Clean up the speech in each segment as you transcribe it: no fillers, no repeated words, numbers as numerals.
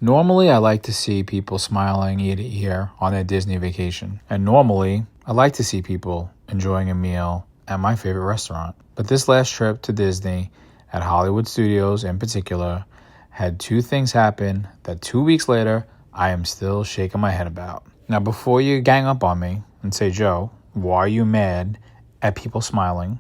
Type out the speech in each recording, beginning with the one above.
Normally, I like to see people smiling ear to ear on their Disney vacation. And normally, I like to see people enjoying a meal at my favorite restaurant. But this last trip to Disney, at Hollywood Studios in particular, had two things happen that 2 weeks later, I am still shaking my head about. Now, before you gang up on me and say, Joe, why are you mad at people smiling?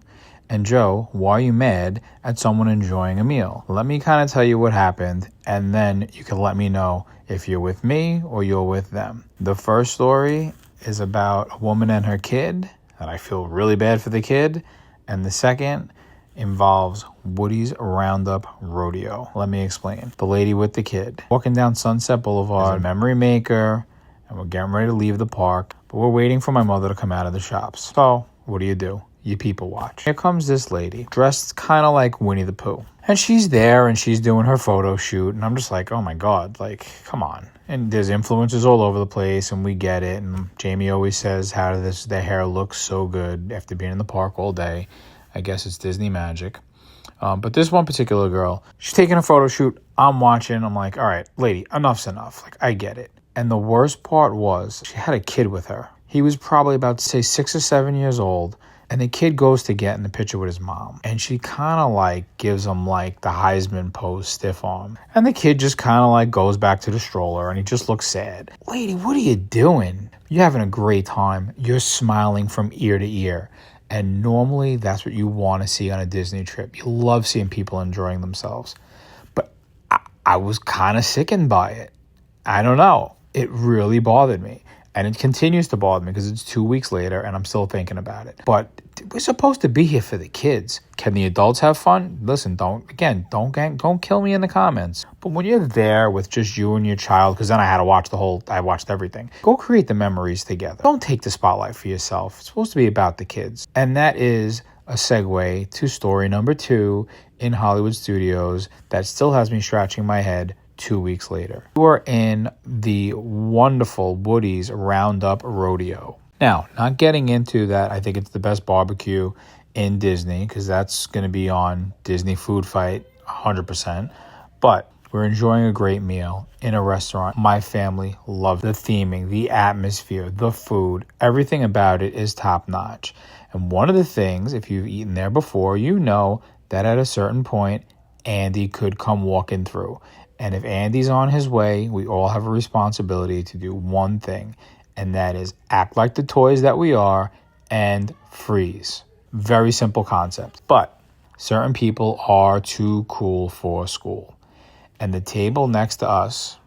And Joe, why are you mad at someone enjoying a meal? Let me kind of tell you what happened, and then you can let me know if you're with me or you're with them. The first story is about a woman and her kid, and I feel really bad for the kid. And the second involves Woody's Roundup Rodeo. Let me explain. The lady with the kid. Walking down Sunset Boulevard, memory maker, and we're getting ready to leave the park, but we're waiting for my mother to come out of the shops. So, what do? You people watch. Here comes this lady, dressed kind of like Winnie the Pooh. And she's there and she's doing her photo shoot. And I'm just like, oh my God, like, come on. And there's influencers all over the place and we get it. And Jamie always says, how does their hair look so good after being in the park all day? I guess it's Disney magic. But this one particular girl, she's taking a photo shoot. I'm watching. I'm like, all right, lady, enough's enough. Like, I get it. And the worst part was she had a kid with her. He was probably about to say 6 or 7 years old. And the kid goes to get in the picture with his mom. And she kind of like gives him like the Heisman pose stiff arm. And the kid just kind of like goes back to the stroller and he just looks sad. Lady, what are you doing? You're having a great time. You're smiling from ear to ear. And normally that's what you want to see on a Disney trip. You love seeing people enjoying themselves. But I was kind of sickened by it. I don't know. It really bothered me. And it continues to bother me because it's 2 weeks later and I'm still thinking about it. But we're supposed to be here for the kids. Can the adults have fun? Listen, don't kill me in the comments. But when you're there with just you and your child, because then I watched everything. Go create the memories together. Don't take the spotlight for yourself. It's supposed to be about the kids. And that is a segue to story number 2 in Hollywood Studios that still has me scratching my head 2 weeks later. We're in the wonderful Woody's Roundup Rodeo. Now, not getting into that, I think it's the best barbecue in Disney because that's going to be on Disney Food Fight 100%. But we're enjoying a great meal in a restaurant. My family loved the theming, the atmosphere, the food. Everything about it is top notch. And one of the things, if you've eaten there before, you know that at a certain point, Andy could come walking through. And if Andy's on his way, we all have a responsibility to do one thing, and that is act like the toys that we are and freeze. Very simple concept. But certain people are too cool for school. And the table next to us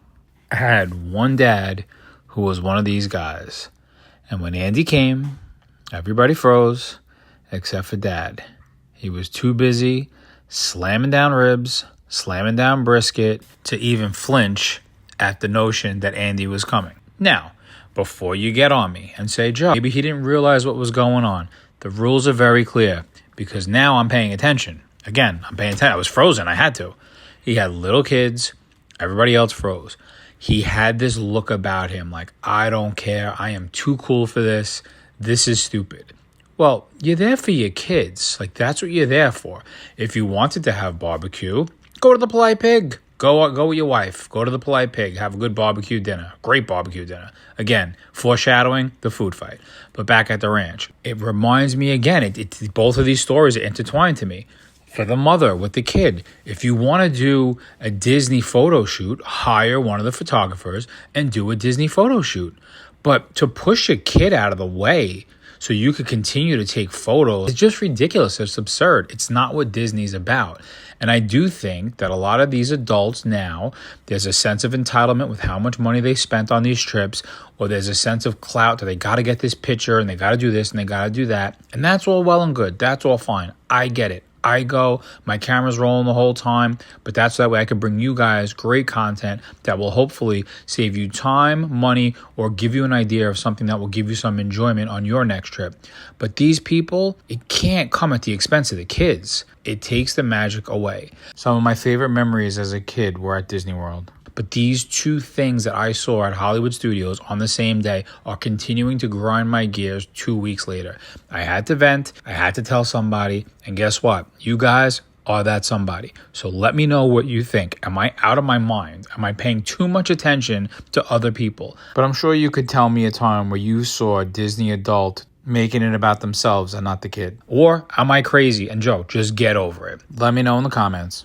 had one dad who was one of these guys. And when Andy came, everybody froze except for Dad. He was too busy slamming down ribs, slamming down brisket to even flinch at the notion that Andy was coming. Now, before you get on me and say, Joe, maybe he didn't realize what was going on. The rules are very clear because now I'm paying attention. Again, I'm paying attention. I was frozen. I had to. He had little kids. Everybody else froze. He had this look about him like, I don't care. I am too cool for this. This is stupid. Well, you're there for your kids. Like, that's what you're there for. If you wanted to have barbecue, go to the Polite Pig. Go with your wife. Go to the Polite Pig. Have a good barbecue dinner. Great barbecue dinner. Again, foreshadowing the food fight. But back at the ranch. It reminds me again, both of these stories are intertwined to me. For the mother with the kid, if you want to do a Disney photo shoot, hire one of the photographers and do a Disney photo shoot. But to push a kid out of the way so you could continue to take photos, it's just ridiculous. It's absurd. It's not what Disney's about. And I do think that a lot of these adults now, there's a sense of entitlement with how much money they spent on these trips, or there's a sense of clout that they got to get this picture and they got to do this and they got to do that. And that's all well and good. That's all fine. I get it. I go, my camera's rolling the whole time, but that's that way I can bring you guys great content that will hopefully save you time, money, or give you an idea of something that will give you some enjoyment on your next trip. But these people, it can't come at the expense of the kids. It takes the magic away. Some of my favorite memories as a kid were at Disney World. But these two things that I saw at Hollywood Studios on the same day are continuing to grind my gears 2 weeks later. I had to vent. I had to tell somebody. And guess what? You guys are that somebody. So let me know what you think. Am I out of my mind? Am I paying too much attention to other people? But I'm sure you could tell me a time where you saw a Disney adult making it about themselves and not the kid. Or am I crazy? And Joe, just get over it. Let me know in the comments.